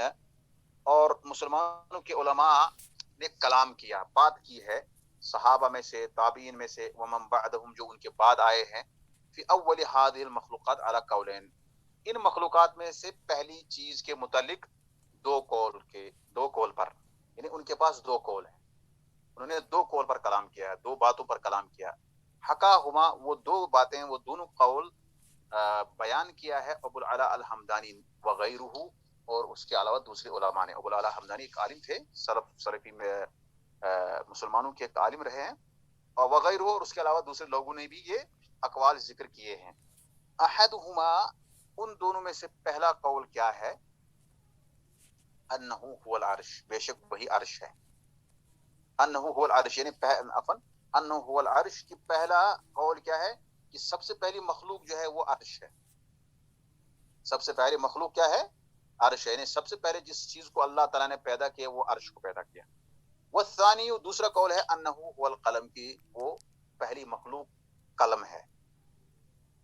اور مسلمانوں کے علماء نے کلام کیا، بات کی ہے صحابہ میں سے، تابعین میں سے، ومن بعدہم جو ان کے بعد آئے ہیں، فی اول هذه المخلوقات علی قولین، ان مخلوقات میں سے پہلی چیز کے متعلق دو قول پر، یعنی ان کے پاس دو قول ہیں، انہوں نے دو قول پر کلام کیا ہے، دو باتوں پر کلام کیا. حکاہما، وہ دو باتیں، وہ دونوں قول بیان کیا ہے ابو العلا الحمدانی وغیرہ، اور اس کے علاوہ دوسرے علماء نے. ابو العلا حمدانی ایک عالم تھے، سلفی میں مسلمانوں کے ایک عالم رہے ہیں، اور وغیرہ، اور اس کے علاوہ دوسرے لوگوں نے بھی یہ اقوال ذکر کیے ہیں. احدہما، ان دونوں میں سے پہلا قول کیا ہے؟ انہ هو العرش، بے شک وہی عرش ہے. انہ هو العرش، یعنی انہ هو العرش کی پہلا قول کیا ہے کہ سب سے پہلی مخلوق جو ہے وہ عرش ہے. سب سے پہلی مخلوق کیا ہے؟ عرش ہے، یعنی سب سے پہلے جس چیز کو اللہ تعالیٰ نے پیدا کیا وہ عرش کو پیدا کیا. والثانی، دوسرا قول ہے انہ هو القلم، کی وہ پہلی مخلوق قلم ہے.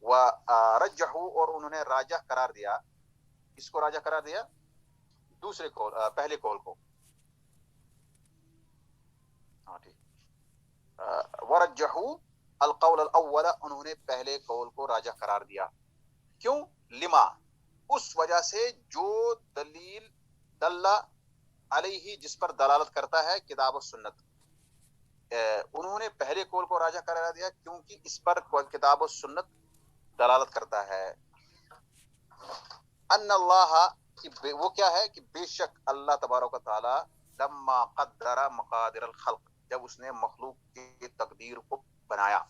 ورجحوا، اور انہوں نے راجح قرار دیا، اس کو راجح قرار دیا دوسرے قول، پہلے قول کو. ہاں ٹھیک. ورجحوا القول الاول، انہوں نے پہلے قول کو راجح قرار دیا. کیوں؟ لما، اس وجہ سے جو دلیل دل علیہ، جس پر دلالت کرتا ہے کتاب و سنت. انہوں نے پہلے قول کو راجح قرار دیا کیونکہ اس پر کتاب و سنت دلالت کرتا ہے. ان اللہ، کہ وہ کیا ہے کہ بے شک اللہ تبارک و تعالی لما قدر مقادر الخلق، جب اس نے مخلوق کی تقدیر کو بنایا،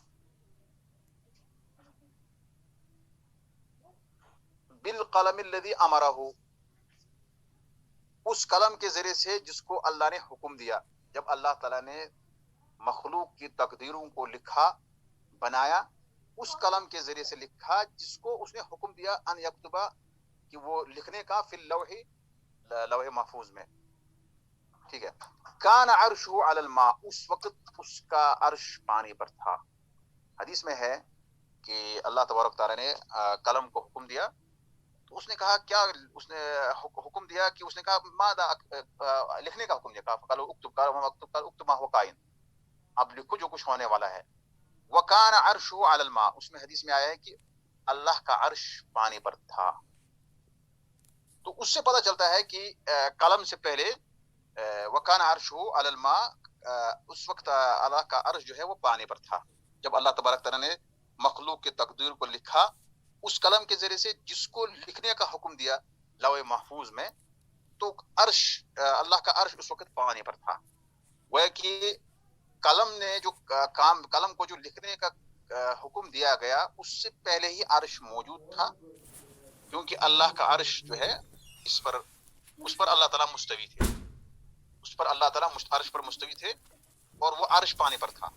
بالقلم الذی امرہ، اس قلم کے ذریعے سے جس کو اللہ نے حکم دیا. جب اللہ تعالیٰ نے مخلوق کی تقدیروں کو لکھا، بنایا، اس قلم کے ذریعے سے لکھا جس کو اس نے حکم دیا ان یکتبہ، کہ وہ لکھنے کا، فی لوح محفوظ میں. ٹھیک ہے. کان عرشہ علی الماء، اس وقت اس کا عرش پانی پر تھا. حدیث میں ہے کہ اللہ تبارک تعالیٰ نے قلم کو حکم دیا، تو اس نے کہا کیا، اس نے حکم دیا کہ اس نے کہا ماذا، لکھنے کا حکم دیا، کہا فقال اکتب، قال اکتب ما هو کائن، اب لکھو جو کچھ ہونے والا ہے. وکان عرشہ علی الماء، اس میں حدیث میں آیا ہے کہ اللہ کا عرش پانی پر تھا. تو اس سے پتہ چلتا ہے کہ قلم سے پہلے وکان عرشہ علی الماء، اس وقت اللہ کا عرش جو ہے وہ پانی پر تھا. جب اللہ تبارک تعالیٰ نے مخلوق کے تقدیر کو لکھا اس قلم کے ذریعے سے جس کو لکھنے کا حکم دیا لوح محفوظ میں، تو عرش، اللہ کا عرش اس وقت پانی پر تھا. وہ کہ قلم نے جو قلم کو جو لکھنے کا حکم دیا گیا اس سے پہلے ہی عرش موجود تھا، کیونکہ اللہ کا عرش جو ہے اس پر اللہ تعالیٰ مستوی تھے، اس پر اللہ تعالیٰ عرش پر مستوی تھے، اور وہ عرش پانی پر تھا.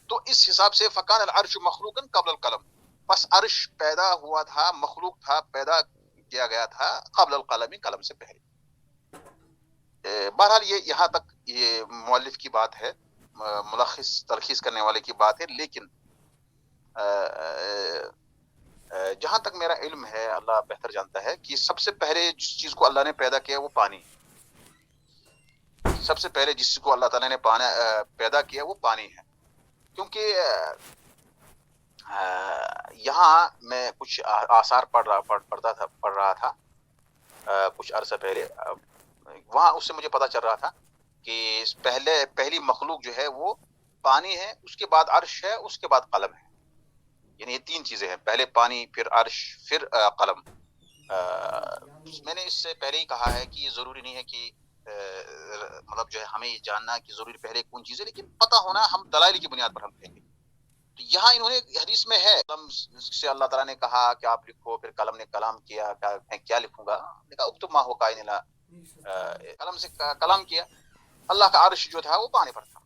تو اس حساب سے فکان العرش مخلوقا قبل القلم، بس عرش پیدا ہوا تھا، مخلوق تھا، پیدا کیا گیا تھا قبل القلم، قلم سے پہلے. بہرحال یہ یہاں تک یہ مؤلف کی بات ہے، ملخص تلخیص کرنے والے کی بات ہے. لیکن جہاں تک میرا علم ہے، اللہ بہتر جانتا ہے، کہ سب سے پہلے جس چیز کو اللہ نے پیدا کیا وہ پانی. سب سے پہلے جس کو اللہ تعالیٰ نے پیدا کیا وہ پانی ہے. کیونکہ یہاں میں کچھ آثار پڑھ رہا تھا کچھ عرصہ پہلے. وہاں اس سے مجھے پتا چل رہا تھا کہ پہلی مخلوق جو ہے وہ پانی ہے، اس کے بعد عرش ہے، اس کے بعد قلم ہے. یعنی یہ تین چیزیں ہیں، پہلے پانی، پھر عرش، پھر قلم. میں نے اس سے پہلے ہی کہا ہے کہ یہ ضروری نہیں ہے کہ مطلب جو ہے ہمیں یہ جاننا کہ ضروری پہلے کون چیز ہے، لیکن پتہ ہونا ہم دلائل کی بنیاد پر ہم کہیں گے. تو یہاں انہوں نے حدیث میں ہے قلم سے اللہ تعالیٰ نے کہا کہ آپ لکھو، پھر قلم نے کلام کیا، میں کیا لکھوں گا؟ نے کہا اکتب ما ہو کائن لا. قلم سے کلام کیا. اللہ کا عرش جو تھا وہ پانی پر تھا،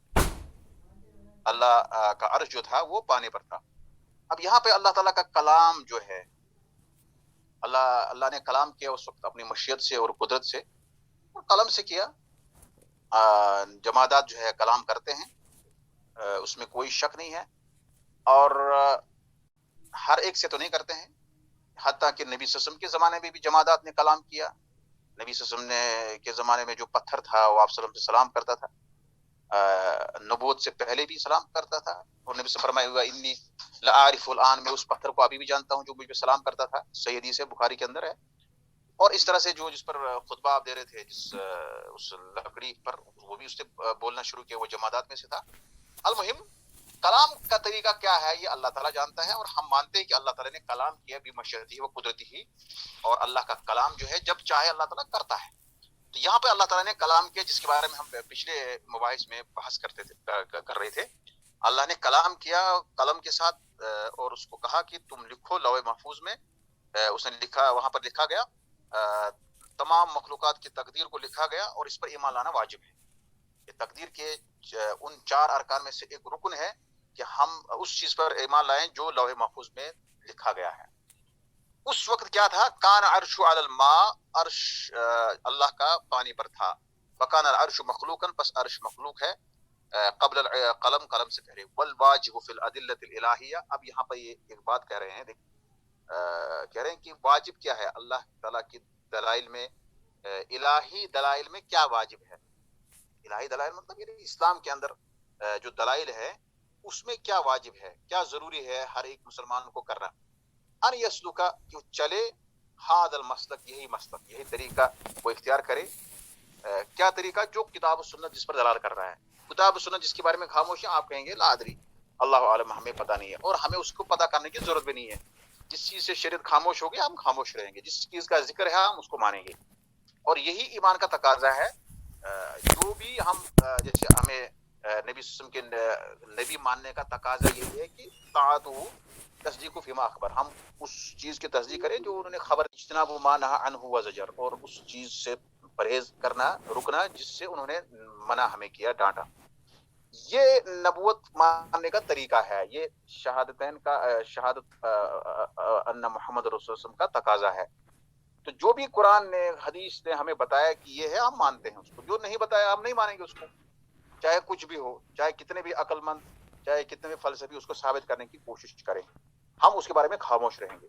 اللہ کا عرش جو تھا وہ پانی پر تھا. اب یہاں پہ اللہ تعالیٰ کا کلام جو ہے، اللہ نے کلام کیا اس وقت اپنی مشیت سے اور قدرت سے، اور قلم سے کیا. جمادات جو ہے کلام کرتے ہیں، اس میں کوئی شک نہیں ہے، اور ہر ایک سے تو نہیں کرتے ہیں. حتیٰ کہ نبی صلی اللہ علیہ وسلم کے زمانے میں بھی جمادات نے کلام کیا. نبی صلی اللہ علیہ وسلم کے زمانے میں جو پتھر تھا وہ آپ صلی اللہ علیہ وسلم سے سلام کرتا تھا، نبوت سے پہلے بھی سلام کرتا تھا. اور نبی سے فرمایا ہوا انی لعارف الان، میں اس پتھر کو ابھی بھی جانتا ہوں جو مجھ پہ سلام کرتا تھا. صحیح حدیث ہے، بخاری کے اندر ہے. اور اس طرح سے جس پر خطبہ آپ دے رہے تھے، اس لکڑی پر، وہ بھی اس سے بولنا شروع کیا، وہ جمادات میں سے تھا. المہم کلام کا طریقہ کیا ہے یہ اللہ تعالیٰ جانتا ہے، اور ہم مانتے ہیں کہ اللہ تعالیٰ نے کلام کیا بھی مشیتی و قدرتی ہی، اور اللہ کا کلام جو ہے جب چاہے اللہ تعالیٰ کرتا ہے. تو یہاں پہ اللہ تعالیٰ نے کلام کیا، جس کے بارے میں ہم پچھلے مباحث میں بحث کر رہے تھے. اللہ نے کلام کیا قلم کے ساتھ، اور اس کو کہا کہ تم لکھو لوح محفوظ میں. اس نے لکھا، وہاں پر لکھا گیا، تمام مخلوقات کی تقدیر کو لکھا گیا، اور اس پر ایمان لانا واجب ہے. یہ تقدیر کے ان 4 ارکان میں سے ایک رکن ہے کہ ہم اس چیز پر ایمان لائیں جو لوح محفوظ میں لکھا گیا ہے. اس وقت کیا تھا؟ کان عرش علی الماء، عرش اللہ کا پانی پر تھا. وکان العرش مخلوقا، پس عرش مخلوق ہے قبل القلم، قلم سے پہلے. والواجب فی الادلۃ الالہیہ. اب یہاں پر یہ ایک بات کہہ رہے ہیں، کہہ رہے ہیں کہ واجب کیا ہے اللہ تعالیٰ کی دلائل میں، الہی دلائل میں کیا واجب ہے. الہی دلائل مطلب یعنی اسلام کے اندر جو دلائل ہے اس میں کیا واجب ہے، کیا ضروری ہے ہر ایک مسلمان کو کرنا. ان یسلک، کہ چلے، ہاد المسلک، یہی مسلک، یہی طریقہ وہ اختیار کرے. کیا طریقہ؟ جو کتاب و سنت جس پر دلال کر رہا ہے. کتاب و سنت جس کے بارے میں خاموش ہیں، آپ کہیں گے لا ادری، اللہ عالم، ہمیں پتہ نہیں ہے، اور ہمیں اس کو پتہ کرنے کی ضرورت بھی نہیں ہے. جس چیز سے شریعت خاموش ہوگی ہم خاموش رہیں گے، جس چیز کا ذکر ہے ہم اس کو مانیں گے. اور یہی ایمان کا تقاضا ہے. جو بھی ہم جیسے ہمیں نبی صلی اللہ علیہ وسلم کے نبی ماننے کا تقاضا یہی ہے کہ طاعت تصدیق فیما اخبر، ہم اس چیز کی تصدیق کریں جو انہوں نے خبر. اجتناب ما نہی عنہ وزجر، اور اس چیز سے پرہیز کرنا، رکنا جس سے انہوں نے منع ہمیں کیا، ڈانٹا. یہ نبوت ماننے کا طریقہ ہے، یہ شہادتین کا، شہادت ان محمد رسول اللہ صلی اللہ علیہ وسلم کا تقاضا ہے. تو جو بھی قرآن نے، حدیث نے ہمیں بتایا کہ یہ ہے، ہم مانتے ہیں اس کو. جو نہیں بتایا ہم نہیں مانیں گے اس کو، چاہے کچھ بھی ہو، چاہے کتنے بھی عقل مند، چاہے کتنے بھی فلسفی اس کو ثابت کرنے کی کوشش کریں، ہم اس کے بارے میں خاموش رہیں گے.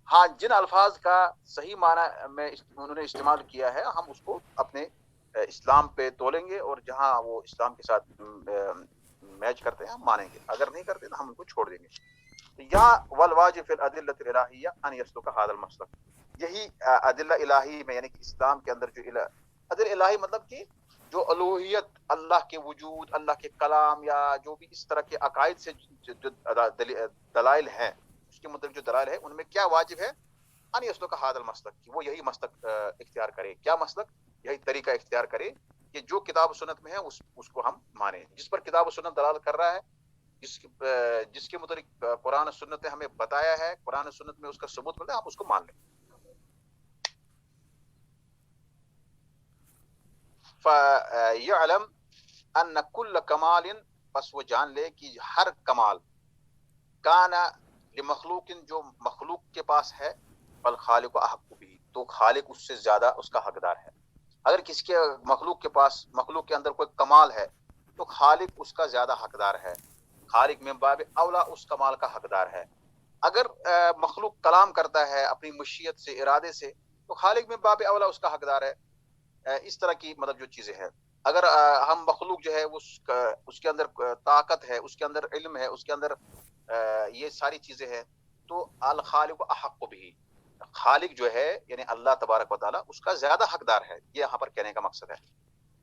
ہاں، جن الفاظ کا صحیح معنی میں انہوں نے استعمال کیا ہے ہم اس کو اپنے اسلام پہ تولیں گے، اور جہاں وہ اسلام کے ساتھ میچ کرتے ہیں ہم مانیں گے، اگر نہیں کرتے تو ہم ان کو چھوڑ دیں گے. یہاں والواجب فی الادلۃ الالہیہ ان یسلک ھذا المسلک، یہی ادلہ الہی میں، یعنی کہ اسلام کے اندر جو ادلہ الہی مطلب کہ جو الوہیت، اللہ کے وجود، اللہ کے کلام، یا جو بھی اس طرح کے عقائد سے جو دلائل ہیں، اس کے مطلب جو دلائل ہے ان میں کیا واجب ہے. ان یسلک ھذا المسلک، کہ وہ یہی مسلک اختیار کرے. کیا مسلک؟ یہی طریقہ اختیار کرے کہ جو کتاب و سنت میں ہے اس کو ہم مانیں. جس پر کتاب و سنت دلال کر رہا ہے، جس کے متعلق قرآن و سنت نے ہمیں بتایا ہے، قرآن و سنت میں اس کا ثبوت ملتا ہے، ہم اس کو مان لیں. فَيَعْلَمْ أَنَّ كُلَّ كَمَالٍ، بس وہ جان لے کہ ہر کمال، کانا لمخلوق، جو مخلوق کے پاس ہے، فالخالق احق بھی، تو خالق اس سے زیادہ اس کا حقدار ہے. اگر کسی کے مخلوق کے پاس، مخلوق کے اندر کوئی کمال ہے تو خالق اس کا زیادہ حقدار ہے. خالق میں باب اولا اس کمال کا حقدار ہے. اگر مخلوق کلام کرتا ہے اپنی مشیت سے، ارادے سے، تو خالق میں باب اولا اس کا حقدار ہے. اس طرح کی مطلب جو چیزیں ہیں. اگر ہم مخلوق جو ہے اس کے اندر طاقت ہے، اس کے اندر علم ہے، اس کے اندر یہ ساری چیزیں ہیں، تو الخالق احق بھی، خالق جو ہے یعنی اللہ تبارک و تعالیٰ اس کا زیادہ حقدار ہے، یہ یہاں پر کہنے کا مقصد ہے۔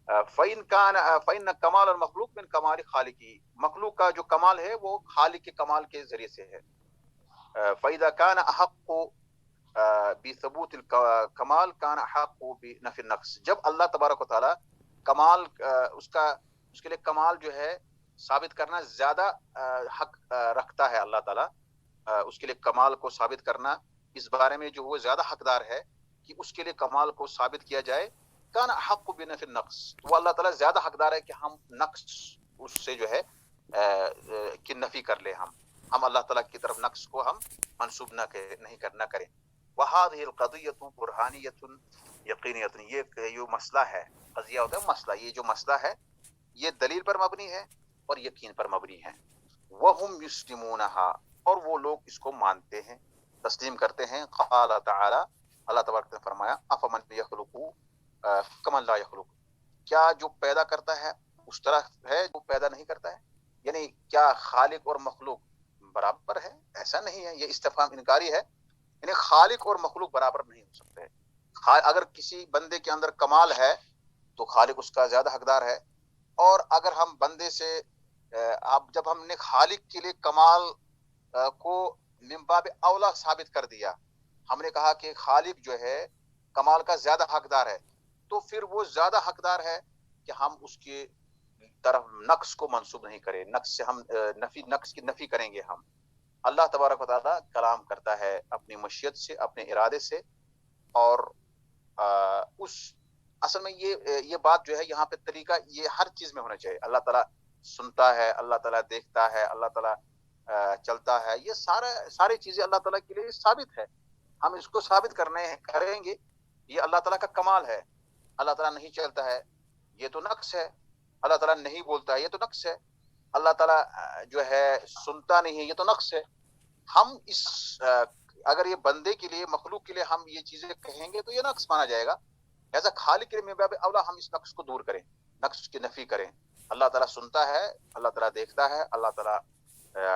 فَإِنَّ كَمَالَ الْمَخْلُوقِ مِنْ كَمَالِ خَالِقِهِ، مخلوق کا جو کمال ہے وہ خالق کے کمال کے ذریعے سے ہے۔ فَإِذَا كَانَ أَحَقُّ بِثُبُوتِ الْكَمال كَانَ أَحَقُّ بِنَفِي النَّقْصِ، جب اللہ تبارک و تعالیٰ کمال اس کے لیے کمال جو ہے ثابت کرنا زیادہ حق رکھتا ہے، اللہ تعالیٰ اس کے لیے کمال کو ثابت کرنا، اس بارے میں جو وہ زیادہ حقدار ہے کہ اس کے لیے کمال کو ثابت کیا جائے، کان حق بنفی النقص، وہ اللہ تعالیٰ زیادہ حقدار ہے کہ ہم نقص اس سے جو ہے کی نفی کر لیں، ہم اللہ تعالیٰ کی طرف نقص کو ہم منسوب نہ کریں۔ وَهَذِهِ الْقَضِيَّةُ بُرْهَانِيَّةٌ یقینیۃ، یہ مسئلہ ہے، قضیہ ہوتا ہے مسئلہ، یہ جو مسئلہ ہے یہ دلیل پر مبنی ہے اور یقین پر مبنی ہے۔ وَهُمْ يُسْلِمُونَهَا، اور وہ لوگ اس کو مانتے ہیں، تسلیم کرتے ہیں۔ قال تعالی، اللہ تبارک نے فرمایا افمن یخلق کمن لا یخلق، کیا جو پیدا کرتا ہے اس طرح ہے جو پیدا نہیں کرتا ہے، یعنی کیا خالق اور مخلوق برابر ہے؟ ایسا نہیں ہے، یہ استفہام انکاری ہے، یعنی خالق اور مخلوق برابر نہیں ہو سکتے۔ اگر کسی بندے کے اندر کمال ہے تو خالق اس کا زیادہ حقدار ہے، اور اگر ہم بندے سے جب ہم نے خالق کے لیے کمال کو من باب اولا ثابت کر دیا، ہم نے کہا کہ خالق جو ہے کمال کا زیادہ حقدار ہے، تو پھر وہ زیادہ حقدار ہے کہ ہم اس کے طرف نقص کو منسوب نہیں کریں، نقص سے ہم نقص کی نفی کریں گے ہم۔ اللہ تبارک و تعالیٰ کلام کرتا ہے اپنی مشیت سے، اپنے ارادے سے، اور اس اصل میں یہ بات جو ہے یہاں پہ طریقہ یہ ہر چیز میں ہونا چاہیے۔ اللہ تعالیٰ سنتا ہے، اللہ تعالیٰ دیکھتا ہے، اللہ تعالیٰ چلتا ہے، یہ ساری چیزیں اللہ تعالیٰ کے لیے ثابت ہے، ہم اس کو ثابت کریں گے، یہ اللہ تعالیٰ کا کمال ہے۔ اللہ تعالیٰ نہیں چلتا ہے، یہ تو نقص ہے، اللہ تعالیٰ نہیں بولتا ہے، یہ تو نقص ہے، اللہ تعالیٰ جو ہے سنتا نہیں ہے، یہ تو نقص ہے۔ ہم اگر یہ بندے کے لیے، مخلوق کے لیے ہم یہ چیزیں کہیں گے تو یہ نقص مانا جائے گا، لہٰذا خالق کے لیے من باب اولا ہم اس نقص کو دور کریں، نقص کی نفی کریں۔ اللہ تعالیٰ سنتا ہے، اللہ تعالیٰ دیکھتا ہے، اللہ تعالیٰ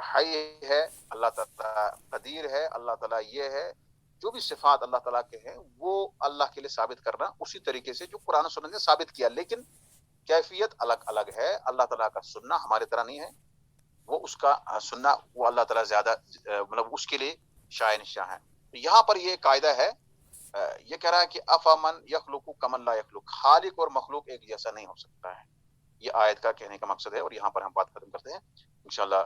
حی ہے، اللہ تعالیٰ قدیر ہے، اللہ تعالیٰ یہ ہے، جو بھی صفات اللہ تعالیٰ کے ہیں وہ اللہ کے لیے ثابت کرنا اسی طریقے سے جو قرآن و سنت نے ثابت کیا، لیکن کیفیت الگ الگ ہے۔ اللہ تعالیٰ کا سننا ہمارے طرح نہیں ہے، وہ اس کا سننا وہ اللہ تعالیٰ زیادہ مطلب اس کے لیے شائع نشاں ہے۔ تو یہاں پر یہ قاعدہ ہے، یہ کہہ رہا ہے کہ افامن یخلق کمن لا یخلق، خالق اور مخلوق ایک جیسا نہیں ہو سکتا ہے، یہ آیت کا کہنے کا مقصد ہے، اور یہاں پر ہم بات ختم کرتے ہیں۔ انشاءاللہ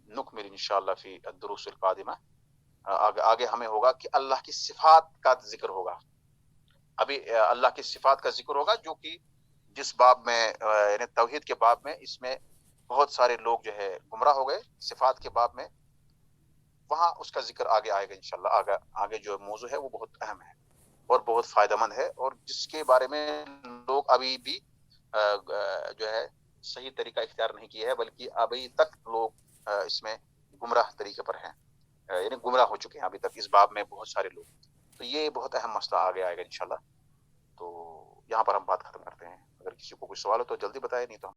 نکمل انشاءاللہ فی الدروس القادمہ، آگے ہمیں ہوگا کہ اللہ کی صفات کا ذکر ہوگا، ابھی اللہ کی صفات کا ذکر ہوگا، جو کہ جس باب میں یعنی توحید کے باب میں، اس میں بہت سارے لوگ جو ہے گمراہ ہو گئے، صفات کے باب میں وہاں اس کا ذکر آگے آئے گا انشاءاللہ۔ آگے جو موضوع ہے وہ بہت اہم ہے اور بہت فائدہ مند ہے، اور جس کے بارے میں لوگ ابھی بھی جو ہے صحیح طریقہ اختیار نہیں کیا ہے، بلکہ ابھی تک لوگ اس میں گمراہ طریقے پر ہیں، یعنی گمراہ ہو چکے ہیں ابھی تک اس باب میں بہت سارے لوگ۔ تو یہ بہت اہم مسئلہ آگے آئے گا انشاءاللہ۔ تو یہاں پر ہم بات ختم کرتے ہیں، اگر کسی کو کوئی سوال ہو تو جلدی بتائیں، نہیں تو